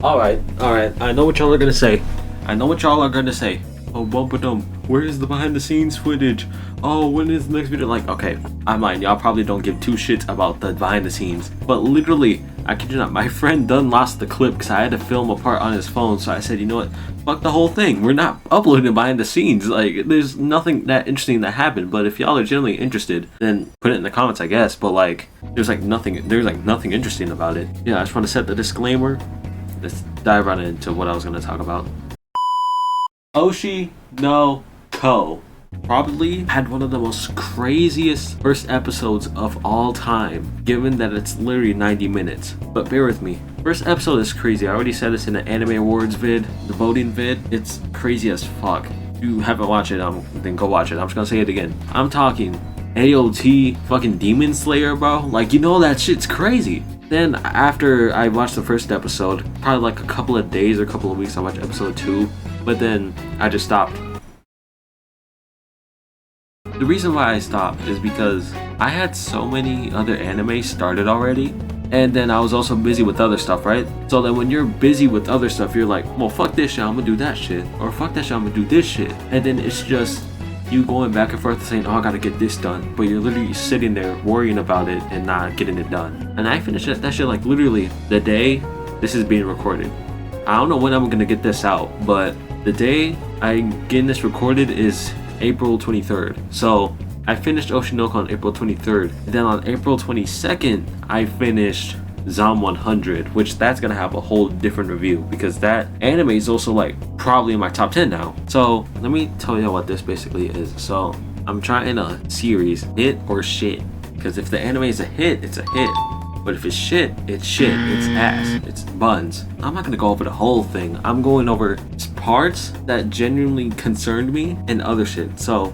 Alright. I know what y'all are gonna say. Oh, bumpadum, where's the behind the scenes footage? Oh, when is the next video? Like, okay, I mind, y'all probably don't give two shits about the behind the scenes. But literally, I kid you not, my friend done lost the clip because I had to film a part on his phone. So I said, you know what? Fuck the whole thing. We're not uploading behind the scenes. Like, there's nothing that interesting that happened. But if y'all are genuinely interested, then put it in the comments, I guess. But like, there's nothing interesting about it. Yeah, I just want to set the disclaimer. Let's dive right into what I was going to talk about. Oshi No Ko probably had one of the most craziest first episodes of all time, given that it's literally 90 minutes. But bear with me. First episode is crazy. I already said this in the anime awards vid, the voting vid. It's crazy as fuck. If you haven't watched it, then go watch it. I'm just gonna say it again. I'm talking AOT fucking Demon Slayer, bro. Like, you know that shit's crazy. Then after I watched the first episode, probably like a couple of days or a couple of weeks, I watched episode 2. But then I just stopped. The reason why I stopped is because I had so many other anime started already, and then I was also busy with other stuff, right? So then when you're busy with other stuff, you're like, well, fuck this shit, I'm gonna do that shit, or fuck that shit, I'm gonna do this shit. And then it's just you going back and forth saying, oh, I gotta get this done, but you're literally sitting there worrying about it and not getting it done. And I finished that shit like literally the day this is being recorded. I don't know when I'm gonna get this out, but the day I'm getting this recorded is April 23rd. So I finished Oshi No Ko on April 23rd. And then on April 22nd, I finished Zom 100, which that's gonna have a whole different review because that anime is also like probably in my top 10 now. So let me tell you what this basically is. So I'm trying a series, hit or shit. Because if the anime is a hit, it's a hit. But if it's shit, it's shit. It's ass. It's buns. I'm not gonna go over the whole thing. I'm going over parts that genuinely concerned me and other shit. So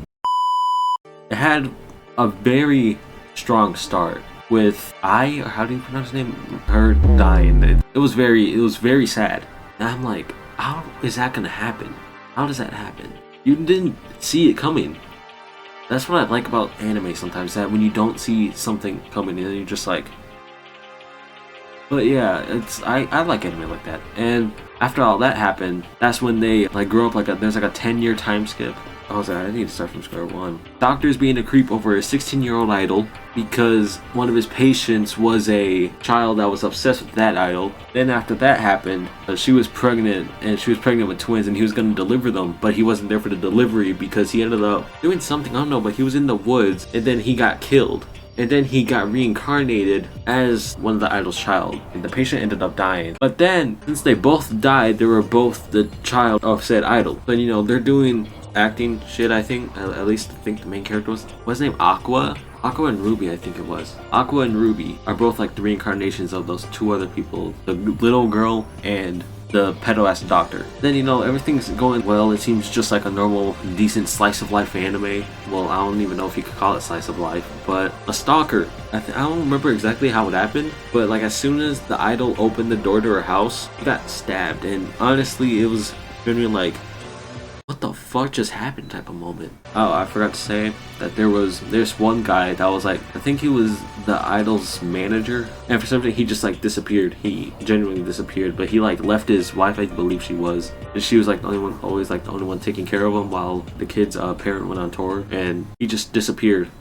it had a very strong start with how do you pronounce his name? Her dying. It was very sad. And I'm like, how is that gonna happen? How does that happen? You didn't see it coming. That's what I like about anime sometimes, that when you don't see something coming and you're just like. But yeah, I like anime like that. And after all that happened, that's when they like grow up there's like a 10-year time skip. I need to start from square one. Doctor's being a creep over a 16-year-old idol because one of his patients was a child that was obsessed with that idol. Then after that happened, she was pregnant, and she was pregnant with twins, and he was going to deliver them, but he wasn't there for the delivery because he ended up doing something, I don't know, but he was in the woods, and then he got killed. And then he got reincarnated as one of the idol's child, and the patient ended up dying. But then, since they both died, they were both the child of said idol. Then, you know, they're doing acting shit, I think. At least I think the main character was his name Aqua? Aqua and Ruby, I think it was. Aqua and Ruby are both like the reincarnations of those two other people, the little girl and the pedo-ass doctor. Then, you know, everything's going well. It seems just like a normal, decent slice of life anime. Well, I don't even know if you could call it slice of life, but a stalker. I don't remember exactly how it happened, but like as soon as the idol opened the door to her house, he got stabbed. And honestly, it was genuinely like, what the fuck just happened type of moment. Oh, I forgot to say that there's one guy that was like, I think he was the idol's manager, and for some reason he just like disappeared. He genuinely disappeared, but he like left his wife, I believe she was, and she was like the only one taking care of him while the kid's parent went on tour, and he just disappeared.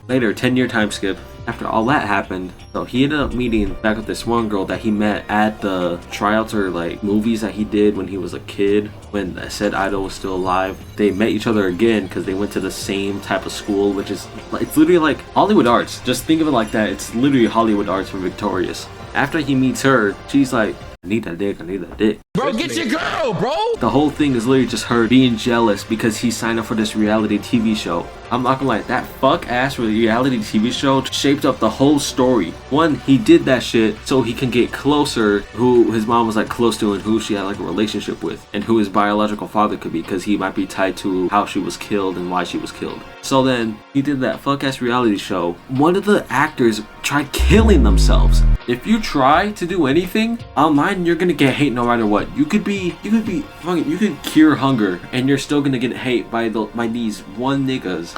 Later, 10-year time skip. After all that happened, so he ended up meeting back with this one girl that he met at the tryouts or like movies that he did when he was a kid, when said idol was still alive. They met each other again because they went to the same type of school, which is, it's literally like Hollywood Arts. Just think of it like that. It's literally Hollywood Arts from Victorious. After he meets her, she's like, I need that dick. Bro, get your girl, bro! The whole thing is literally just her being jealous because he signed up for this reality TV show. I'm not gonna lie, that fuck-ass reality TV show shaped up the whole story. One, he did that shit so he can get closer, who his mom was like close to and who she had like a relationship with, and who his biological father could be, because he might be tied to how she was killed and why she was killed. So then, he did that fuck-ass reality show. One of the actors tried killing themselves. If you try to do anything online, you're gonna get hate no matter what. You could cure hunger, and you're still gonna get hate by these one niggas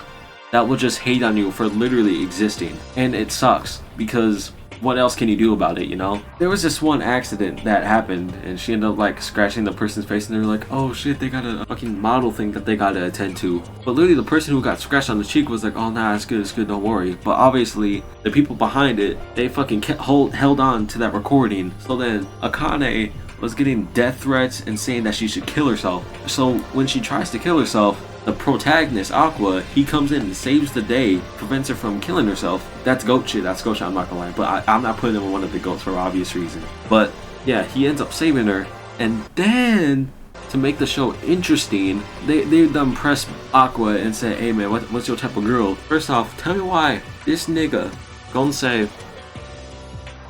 that will just hate on you for literally existing. And it sucks because what else can you do about it, you know? There was this one accident that happened and she ended up like scratching the person's face and they were like, oh shit, they got a fucking model thing that they gotta attend to. But literally the person who got scratched on the cheek was like, oh nah, it's good, don't worry. But obviously the people behind it, they fucking held on to that recording. So then Akane was getting death threats and saying that she should kill herself. So when she tries to kill herself, the protagonist, Aqua, he comes in and saves the day, prevents her from killing herself. That's goat shit, I'm not gonna lie. But I'm not putting him in one of the goats for obvious reasons. But yeah, he ends up saving her. And then, to make the show interesting, they done press Aqua and say, hey man, what's your type of girl? First off, tell me why this nigga gonna say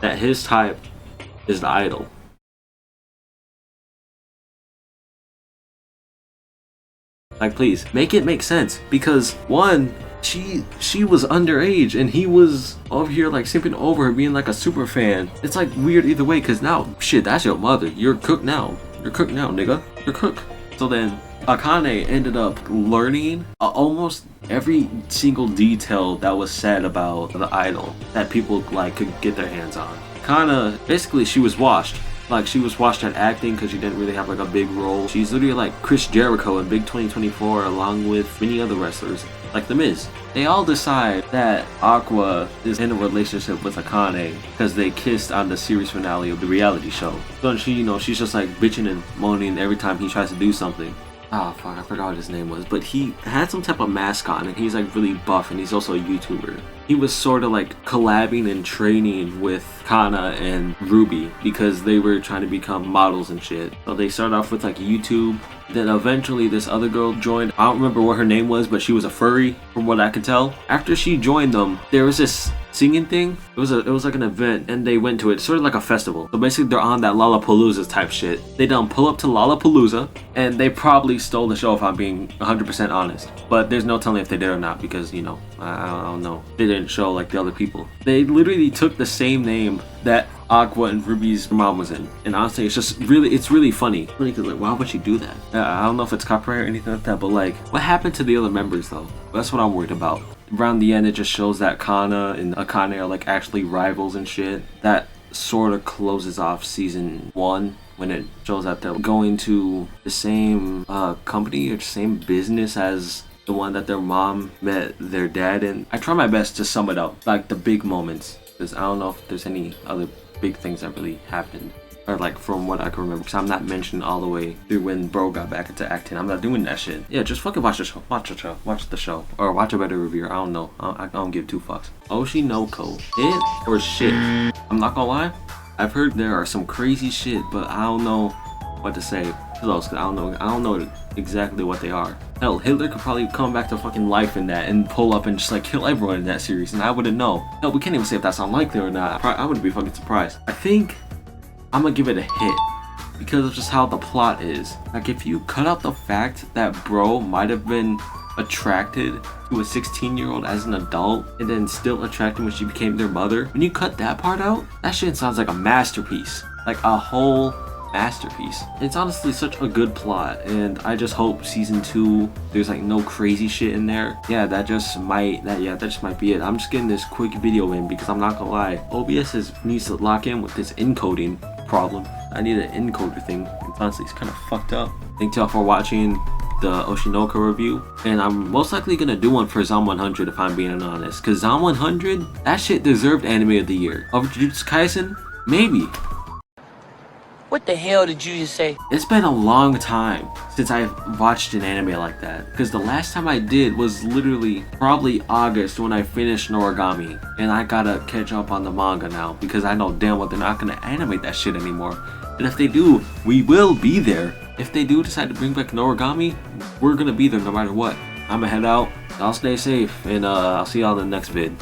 that his type is the idol. Like, please, make it make sense. Because, one, she was underage and he was over here like simping over her, being like a super fan. It's like weird either way, because now, shit, that's your mother. You're cooked now. You're cooked now, nigga. You're cooked. So then, Akane ended up learning almost every single detail that was said about the idol that people like could get their hands on. Basically, she was washed. Like, she was washed at acting because she didn't really have like a big role. She's literally like Chris Jericho in Big 2024 along with many other wrestlers like The Miz. They all decide that Aqua is in a relationship with Akane because they kissed on the series finale of the reality show. So she, you know, she's just like bitching and moaning every time he tries to do something. Oh fuck, I forgot what his name was, but he had some type of mask on and he's like really buff and he's also a YouTuber. He was sort of like collabing and training with Kana and Ruby because they were trying to become models and shit. So they started off with like YouTube, then eventually this other girl joined. I don't remember what her name was, but she was a furry from what I could tell. After she joined them, there was this singing thing. It was like an event and they went to it, sort of like a festival. So basically they're on that Lollapalooza type shit. They done pull up to Lollapalooza and they probably stole the show if I'm being 100% honest. But there's no telling if they did or not because, you know, I don't know. They didn't show like the other people. They literally took the same name that Aqua and Ruby's mom was in. And honestly, it's really funny. Because like, why would she do that? I don't know if it's copyright or anything like that, but like, what happened to the other members though? That's what I'm worried about. Around the end, it just shows that Kana and Akane are like actually rivals and shit. That sort of closes off season 1 when it shows that they're going to the same company or same business as the one that their mom met their dad in. I try my best to sum it up, like the big moments, because I don't know if there's any other big things that really happened. Or like from what I can remember, because I'm not mentioning all the way through when bro got back into acting. I'm not doing that shit. Yeah, just fucking watch the show. Watch the show. Or watch a better review. I don't know. I don't give 2 fucks. Oshi No Ko. It or shit. I'm not gonna lie. I've heard there are some crazy shit, but I don't know what to say to those, because I don't know exactly what they are. Hell, Hitler could probably come back to fucking life in that and pull up and just like kill everyone in that series, and I wouldn't know. Hell, we can't even say if that's unlikely or not. I wouldn't be fucking surprised. I think I'm gonna give it a hit because of just how the plot is. Like, if you cut out the fact that bro might have been attracted to a 16-year-old as an adult and then still attracted when she became their mother, when you cut that part out, that shit sounds like a masterpiece. Like a whole masterpiece. It's honestly such a good plot, and I just hope season 2 there's like no crazy shit in there. Yeah, that just might be it. I'm just getting this quick video in because I'm not gonna lie, OBS needs to lock in with this encoding problem. I need an encoder thing. Honestly, it's kind of fucked up. Thank y'all for watching the Oshi No Ko review, and I'm most likely gonna do one for Zom 100 if I'm being honest, because Zom 100, that shit deserved anime of the year. Over Jujutsu Kaisen, maybe. What the hell did you just say? It's been a long time since I've watched an anime like that, because the last time I did was literally probably August when I finished Noragami, and I gotta catch up on the manga now because I know damn well they're not gonna animate that shit anymore. And if they do, we will be there. If they do decide to bring back Noragami, we're gonna be there no matter what. I'ma head out, y'all stay safe, and I'll see y'all in the next vid.